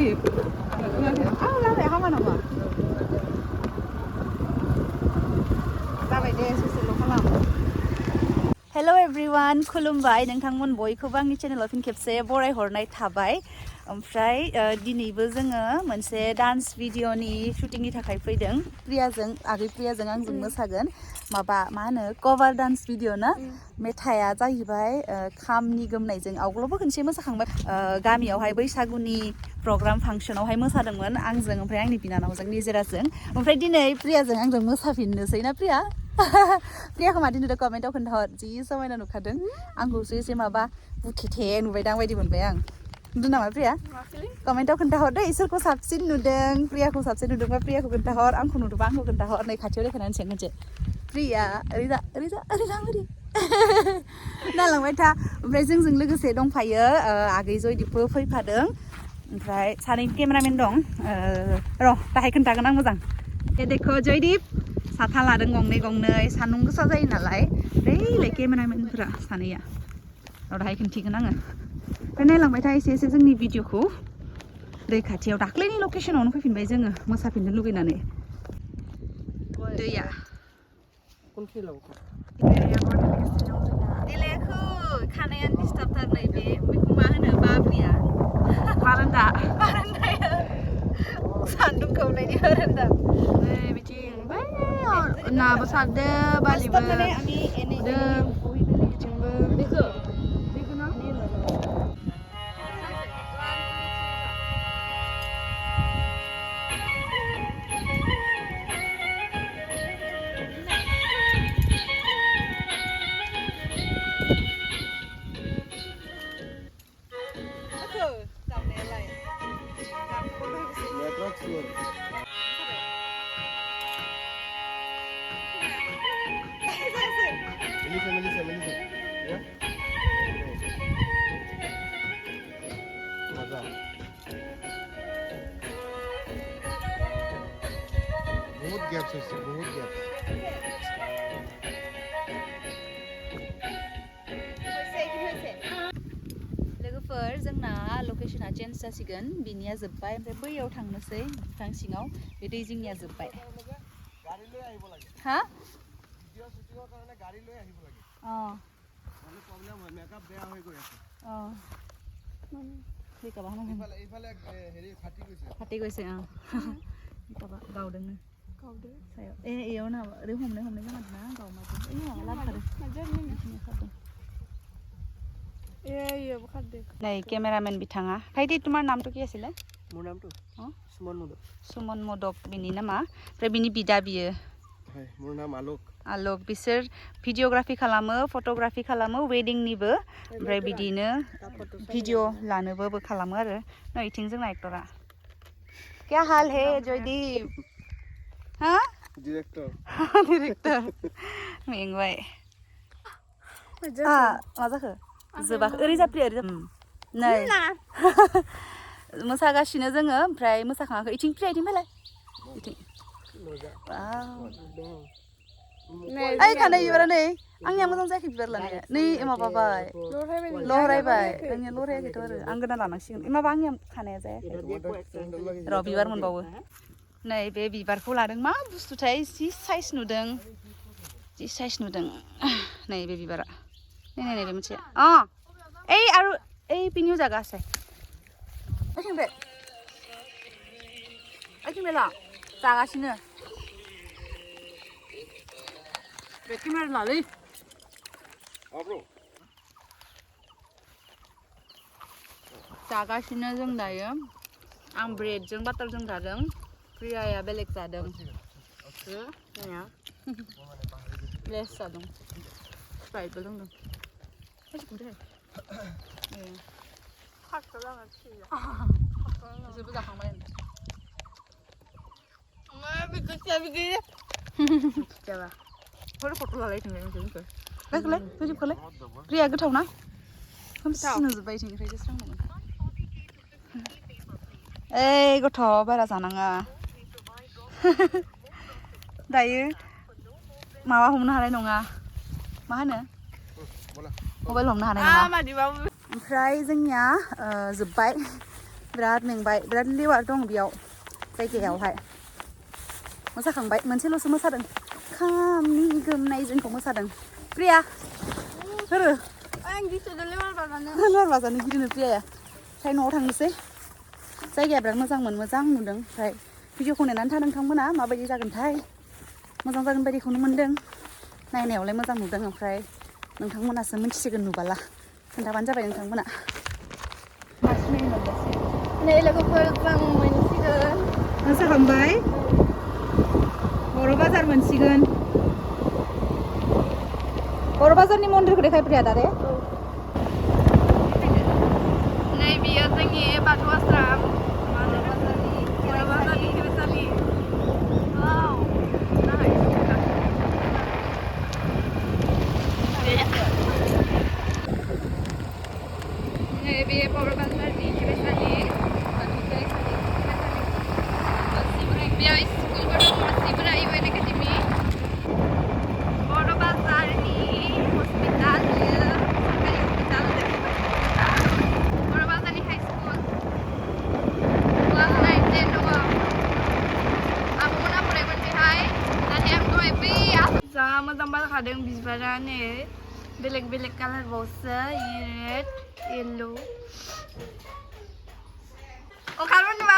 joydeep लामाया हामा नामा जाबाय दे ससेल' खालाम हेल' एभरिवान खुलुमबाय नोंथांमोन बयखौबो आंनि चेनेलाव फिन खेबसे बरायहरनाय थाबाय ओमफ्राय दिनैबो जोङो मोनसे डान्स भिडिअनि शुटिंनि थाखाय फैदों प्रियाजों आगै प्रियाजों आंजों मोसागोन माबा मा होनो कभार डान्स भिडिअ ना मेथाइआ जाहैबाय खामनि गोमनायजों आवगोलावबो खनसे मोसाखांबाय गामियावहाय बैसागुनि प्रग्राम फांसनावहाय मोसादोंमोन आंजों ओमफ्राय आंनि बिनानावजों निजेराजों ओमफ्राय दिनै प्रियाजों आंजों मोसाफिननोसै ना प्रिया प्रियाखौ मादि नुदों कमेन्टआव खोन्थाहर जि समायना नुखादों आंखौसो एसे माबा बुथेथे नुबायदां बायदि मोनबाय आं नुदों नामा प्रिया कमेन्टआव खोन्थाहर दे सोरखौ साबसिन नुदों प्रियाखौ साबसिन नुदोंबा प्रियाखौ खोन्थाहर आंखौ नुदोंबा आंखौ खोन्थाहर नै खाथियाव देखायनानै सों खनसे प्रिया ओरैजा ओरैजा ओरैजा ओरै नालांबाय था ओमफ्राय जोंजों लोगोसे दंफायो आगै जयदीपबो फैफादों ओमफ्राय सानै केमेरामेन दं र' दाहाय खोन्थागोन आं मोजां देखो जयदीप साथा लादों गंनै गंनै सान्दुं गोसा जायो नालाय दैलाय केमेरामेनफोरा सानैया दाहाय खिन्थिगोन आङो ओमफ्राय नायलांबाय था एसे एसे जोंनि भिडिअखौ दै खाथियाव दाख्लैनि लकेसनावनो फैफिनबाय जोङो मोसाफिननो लुगैनानै दैया देलायखौ खानायानो डिस्टार्बथार नैबे बेखौ मा होनो बाब्रिया बारान्दा बारान्दाया सान्दुं गावनायनि बारान्दा बिथिं नाबो सारदो बालिबो बिथिंबो बहुत गैप्स है बहुत गैप्स लोगोफोर जोंना लकेशना चेन्ज जासिगोन बिनिया जोब्बाय ओमफ्राय बैयाव थांनोसै बिफां सिङाव बे दै जिंनिया जोब्बाय गाड़ी লৈ আহিব লাগে हा ভিডিও শুটিংৰ কাৰণে গাড়ী লৈ আহিব লাগে মানে প্ৰবলেম হয় মেকআপ বেয়া হৈ গৈ আছে এইফালে হেৰি ফাটি গৈছে गावदोंनो सायाव एयाव ना ओरै हमनाय जामारदोंना गावमारदों ओइ माबा लाबोखादों नै केमेरामेन बिथाङा भाइटि তোমাৰ नामটো কি আছিলে মোৰ নামটো सुमन मदक बिनि नामा ओमफ्राय बिनि बिदा बियो মোৰ नाम आलोक बिसोर भिडिअग्राफि खालामो फट'ग्राफि खालामो वेडिंनिबो ओमफ्राय बिदिनो भिडिअ लानोबो खालामो आरो नै इथिं जोंना एक्टरा क्या हाल है जयदीप हाँ डाइरेक्टर मेंबाय मा जाखो जोबाखै ओरै जाप्रिया ओरै नै मोसागासिनो जोङो ओमफ्राय मोसाखाङाखै इथिं प्रिया इथिं फैलाय इथिं ओइ खानाय बिबारा नै आंनिया मोजां जायाखै बिबार लानाया नै माबाबाय लहरायबाय नोंनिया लहरायाखैथ' आरो आं गोदान लानांसिगोन माबा आंनिया खानाया जायाखै र' बिबार मोनबावो नै बे बिबारखौ लादों मा बुस्थुथाय जि साइज नुदों नै बे बिबारा नै बे मोनसे ओइ आरो ओइ पिनिउ जागा আছে ओइथिं ला जागासिनो बे केमेरा लालै जागासिनो जों दायो आं ब्रेडजों बाटारजों जादों प्रियाया बेलेग जादों लेस जादों स्प्राइटबो लोंदों जोबो जाखांबाय जाबा फट' लालायथोंलाय मोनसे फोजोबखोलाय प्रिया गोथाव ना खोमसि नुजोब्बाय इथिंनिफ्रायसो स्रांदोंमोन ओइ गथ' बारा जानाङा दायो माबा हमनो हानाय नङा मा होनो मबाइल हमनो हानाय नङा ओमफ्राय जोंनिया जोब्बाय बिराद मेंबाय बिराद लेवार दं बेयाव जायगायावहाय मोसाखांबाय मोनसेल'सो मोसादों खामनि गोमनाय जोंखौ मोसादों प्रिया होरो आं गिसोदों लेवार बाजानो गिदिनो प्रियाया ओमफ्राय न'आव थांनोसै जायगाया बिराद मोजां नुदों ओमफ्राय भिडिअखौ नेनानै था नोंथांमोना माबायदि जागोनथाय मोजां जागोन बायदिखौनो मोनदों नायनायावलाय मोजां नुदों ओमफ्राय नोंथांमोनासो मिथिसिगोन नुबाला खोन्थाबानो जाबाय नोंथांमोना नै लोगोफोर जों मोनसिगोन मोसाखांबाय बर' बाजार मोनसिगोन बर' बाजारनि मन्दिरखौ देखाय प्रिया दारे नै बियो जोंनि बाथौ आश्रम बर' बाजारनि खेराइसालि नै बे बर' बाजारनि खेराइसालि बेयाव स्कुलबो दं मानसिफोरा इउएन एकाडेमि बर' बाजारनि हस्पिटाल बेयो सरकारि हस्पिटाल बर' बाजारनि हाइ स्कुल क्लास 9, 10 दङ आब'मोना फरायबाय बेहाय नाथाय आं दहाय बै जा मोजां बारखादों बिबारा नै बेलेग बेलेग कालारबावसो रेड येल्ल' ओंखारबो नामा